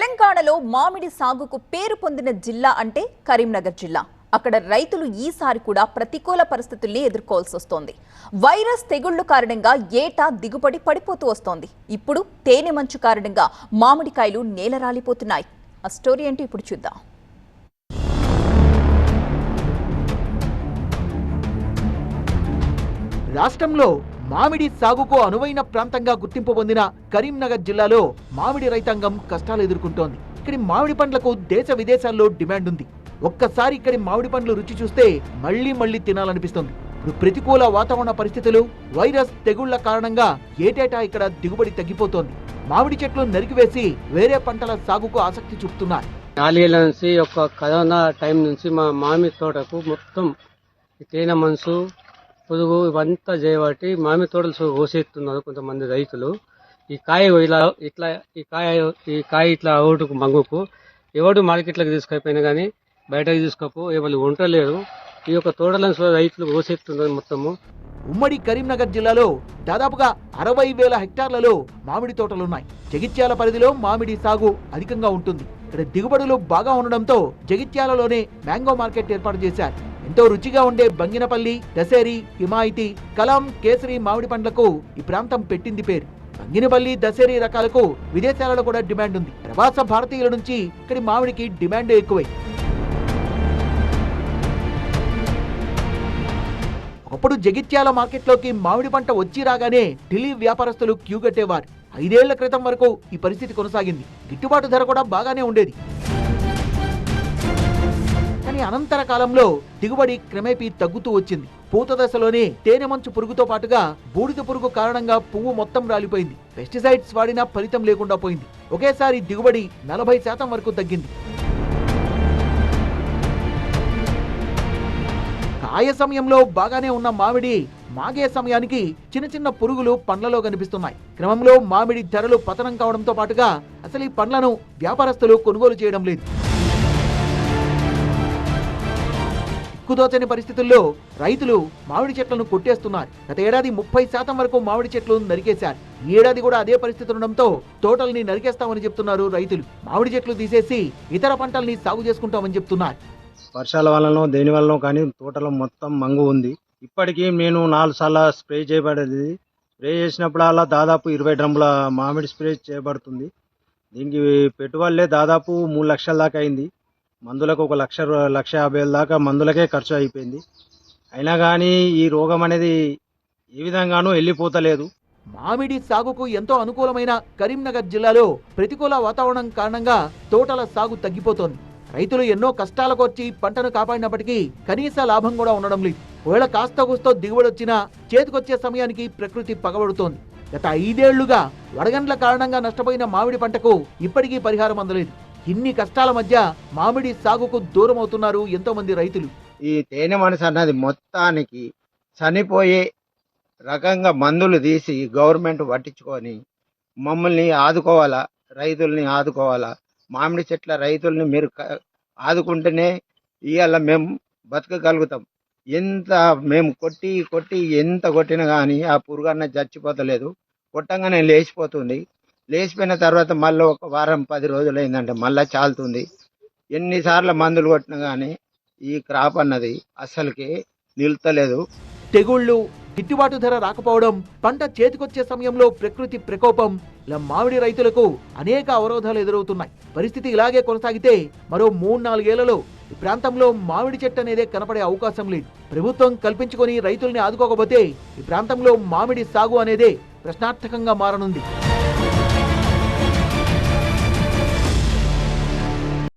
తెలంగాణలో మామిడి సాగుకు పేరు పొందిన జిల్లా అంటే కరీంనగర్ జిల్లా. అక్కడ రైతులు ఈసారి కూడా ప్రతికూల పరిస్థితుల్ని ఎదుర్కోవాల్సి వస్తోంది. వైరస్ తెగుళ్ల కారణంగా ఏటా దిగుబడి పడిపోతూ వస్తోంది. ఇప్పుడు తేనె మంచు కారణంగా మామిడికాయలు నేలరాలిపోతున్నాయి. ఆ స్టోరీ ఏంటి ఇప్పుడు చూద్దాం. రాష్ట్రంలో మామిడి సాగుకు అనువైన ప్రాంతంగా గుర్తింపు పొందిన కరీంనగర్ జిల్లాలో మామిడి రైతాంగం కష్టాలు ఎదుర్కొంటోంది. ఇక్కడి మామిడి పండ్లకు దేశ విదేశాల్లో డిమాండ్ ఉంది. ఒక్కసారి ఇక్కడి మామిడి పండ్లు రుచి చూస్తే మళ్లీ తినాలనిపిస్తుంది. ఇప్పుడు ప్రతికూల వాతావరణ పరిస్థితులు, వైరస్ తెగుళ్ల కారణంగా ఏటేటా ఇక్కడ దిగుబడి తగ్గిపోతోంది. మామిడి చెట్లు నరికివేసి వేరే పంటల సాగుకు ఆసక్తి చూపుతున్నారు. 4 ఏళ్ల నుంచి ఒక కరోనా టైం నుంచి మా మామిడి తోటకు మొత్తం తేనె మనసు పొదుగు ఇవంతా చేయబట్టి మామిడి తోటలు కోసేస్తున్నారు కొంతమంది రైతులు. ఈ కాయ ఇట్లా ఓటుకు మంగుకు ఎవడు మార్కెట్లకు తీసుకుపోయినా కానీ బయటకు తీసుకోపో ఎవరు ఉండలేరు. ఈ యొక్క తోటలను రైతులు కోసేస్తున్నారు మొత్తము. ఉమ్మడి కరీంనగర్ జిల్లాలో దాదాపుగా 60,000 హెక్టార్లలో మామిడి తోటలున్నాయి. జగిత్యాల పరిధిలో మామిడి సాగు అధికంగా ఉంటుంది. ఇక్కడ దిగుబడులు బాగా ఉండడంతో జగిత్యాలలోనే మ్యాంగో మార్కెట్ ఏర్పాటు చేశారు. ఎంతో రుచిగా ఉండే బంగినపల్లి, దశేరి, హిమాయితీ, కలాం, కేసరి మామిడి పండ్లకు ఈ ప్రాంతం పెట్టింది పేరు. బంగినపల్లి, దశేరి రకాలకు విదేశాలలో కూడా డిమాండ్ ఉంది. ప్రవాస భారతీయుల నుంచి ఇక్కడి మామిడికి డిమాండ్ ఎక్కువై ఒకప్పుడు జగిత్యాల మార్కెట్లోకి మామిడి పంట వచ్చి రాగానే ఢిల్లీ వ్యాపారస్తులు క్యూ కట్టేవారు. 5 ఏళ్ల క్రితం వరకు ఈ పరిస్థితి కొనసాగింది. గిట్టుబాటు ధర కూడా బాగానే ఉండేది. కానీ అనంతర కాలంలో దిగుబడి క్రమేపీ తగ్గుతూ వచ్చింది. పూత దశలోనే తేనె మంచు పురుగుతో పాటుగా బూడిద పురుగు కారణంగా పువ్వు మొత్తం రాలిపోయింది. పెస్టిసైడ్స్ వాడినా ఫలితం లేకుండా పోయింది. ఒకేసారి దిగుబడి 40% వరకు తగ్గింది. కాయ సమయంలో బాగానే ఉన్న మామిడి మాగే సమయానికి చిన్న పురుగులు పండ్లలో కనిపిస్తున్నాయి. క్రమంలో మామిడి ధరలు పతనం కావడంతో పాటుగా అసలు ఈ పండ్లను వ్యాపారస్తులు కొనుగోలు చేయడం లేదు. దిక్కుదోచని పరిస్థితుల్లో రైతులు మామిడి చెట్లను కొట్టేస్తున్నారు. గత ఏడాది 30% వరకు మామిడి చెట్లు నరికేశారు. ఈ ఏడాది కూడా అదే పరిస్థితి ఉండడంతో తోటల్ని నరికేస్తామని చెప్తున్నారు రైతులు. మామిడి చెట్లు తీసేసి ఇతర పంటల్ని సాగు చేసుకుంటామని చెప్తున్నారు. వర్షాల వలన దేని వలన కానీ తోటలో మొత్తం మంగు ఉంది. ఇప్పటికీ నేను 4 సార్లు స్ప్రే చేయబడేది. స్ప్రే చేసినప్పుడల్లా దాదాపు 20 డ్రమ్ముల మామిడి స్ప్రే చేయబడుతుంది. దీనికి పెట్టుబడులే దాదాపు 3 లక్షల దాకా అయింది. మందులకు 1,50,000 దాకా మందులకే ఖర్చు అయిపోయింది. అయినా కానీ ఈ రోగం అనేది ఏ విధంగానూ వెళ్ళిపోతలేదు. మామిడి సాగుకు ఎంతో అనుకూలమైన కరీంనగర్ జిల్లాలో ప్రతికూల వాతావరణం కారణంగా తోటల సాగు తగ్గిపోతోంది. రైతులు ఎన్నో కష్టాలకు వచ్చి పంటను కాపాడినప్పటికీ కనీస లాభం కూడా ఉండడం లేదు. ఒకవేళ కాస్త కూస్తో దిగుబడి వచ్చినా చేతికొచ్చే సమయానికి ప్రకృతి పగబడుతోంది. గత 5 ఏళ్లుగా వడగండ్ల కారణంగా నష్టపోయిన మామిడి పంటకు ఇప్పటికీ పరిహారం అందలేదు. ఇన్ని కష్టాల మధ్య మామిడి సాగుకు దూరం అవుతున్నారు ఎంతో మంది రైతులు. ఈ తేనె మనసు అన్నది మొత్తానికి చనిపోయే రకంగా మందులు తీసి గవర్నమెంట్ పట్టించుకొని మమ్మల్ని ఆదుకోవాలా, రైతుల్ని ఆదుకోవాలా. మామిడి చెట్ల రైతుల్ని మీరు ఆదుకుంటేనే ఇవాళ మేము బతకగలుగుతాం. ఎంత మేము కొట్టి ఎంత కొట్టినా కానీ ఆ పురుగన్న చచ్చిపోతలేదు. కొట్టంగానే లేచిపోతుంది. లేచిపోయిన తర్వాత మళ్ళీ ఒక వారం 10 రోజులు అయిందంటే మళ్ళీ చాలుతుంది. ఎన్నిసార్లు మందులు కొట్టినా కానీ ఈ క్రాప్ అన్నది అసలుకి నిలుతలేదు. తెగుళ్లు, గిట్టుబాటు ధర రాకపోవడం, పంట చేతికొచ్చే సమయంలో ప్రకృతి ప్రకోపం, ఇలా మామిడి రైతులకు అనేక అవరోధాలు ఎదురవుతున్నాయి. పరిస్థితి ఇలాగే కొనసాగితే మరో 3-4 ఏళ్లలో ఈ ప్రాంతంలో మామిడి చెట్టు అనేదే కనపడే అవకాశం లేదు. ప్రభుత్వం కల్పించుకొని రైతుల్ని ఆదుకోకపోతే ఈ ప్రాంతంలో మామిడి సాగు అనేదే ప్రశ్నార్థకంగా మారనుంది.